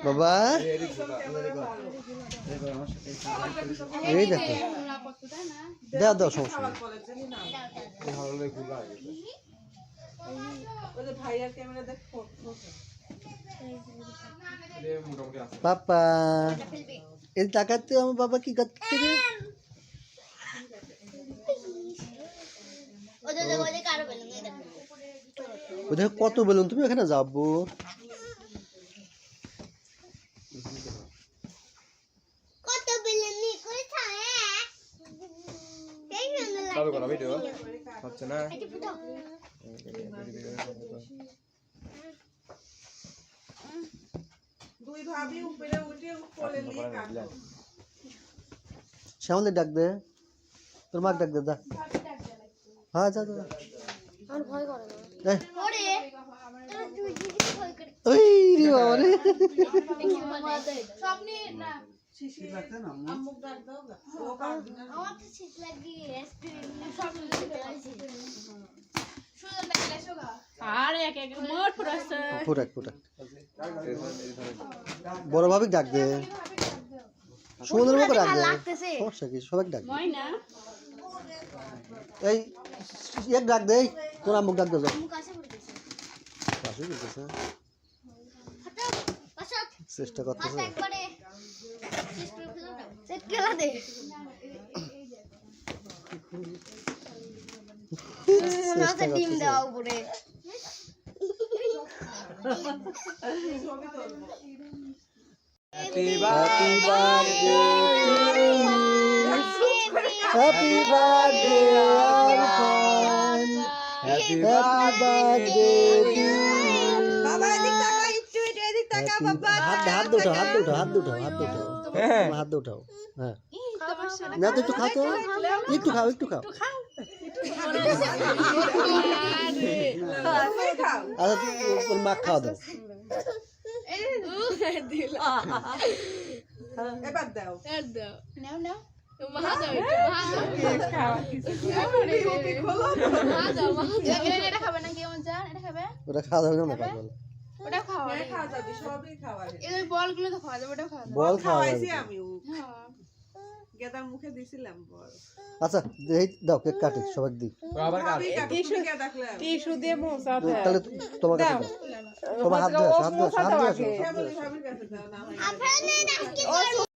বাবা এই দেখো দাও দাও সমস্যা পাপা এই তাকাতে আমার বাবা কি করতে রে ওদের কত বেলুন তুমি এখানে যাবো কত বেলুন নি কই থাকে এই না চালু করো ভিডিও হচ্ছে না দুই ভাবি উপরে উঠে কোলে নিয়ে কাটলো শ্যামলে ডাক দে তোর মাকে ডাক দে দা হ্যাঁ যা যা আর ভয় করে না এই ওরে তুই কি ভয় করে ওই রে বাবা রে স্বপ্নে না শিশি লাগতে না আম্মুক ডাক দাও না ও কাটবে না আমার তো শীত লাগি রেস্টুরেন্টে স্বপ্নে দেখতে আইছি সুন্দর লাগে লেসোগা আর এক এক মোট পুরস্কার ফুটাক ফুটাক বড় ভাবি ডাক দে সুন্দর মুখ ডাক দে লাগতেছে সমস্যা কি সবাই ডাক দে ময়না এই এক ডাক দে তোর আম্মুক ডাক দে যাও মুখ কাছে পড়তেছে পাশে গেছে পাশা চেষ্টা করতেছে পাশা একবারে শেষ করে ফেলো না সেট খেলা দে মাথা ডিম দাও উপরে happy happy birthday happy birthday Arfan happy birthday বাবা এদিক তাকা একটু এদিক তাকা বাবা হাত দুটো হাত দুটো হাত দুটো হাত দুটো হাত দুটো হ্যাঁ না তো একটু খাও তো একটু খাও একটু খাও খাও আচ্ছা তোর মা খাওয়া দাও এবার দাও নাও নাও এটা খাবে না কি আমার জান এটা খাবে ওটা খাওয়া যাবে না পাগল ওটা খাওয়া হ্যাঁ খাওয়া যাবে সবই খাওয়া যাবে এই বলগুলো তো খাওয়া যাবে ওটা খাওয়া যাবে বল খাওয়া খাওয়াইছি যাবে আমি হ্যাঁ গেদার মুখে দিছিলাম বল আচ্ছা এই দাও কেক কাটি সবাই দিই আবার কাট ভাবি কাটু তুমি কে দেখলে টিস্যু দিয়ে মোছাতে তাহলে তোমার কাছে দাও তোমার হাত দাও হাত দাও হাত দাও ভাবির কাছে দাও না আপনারা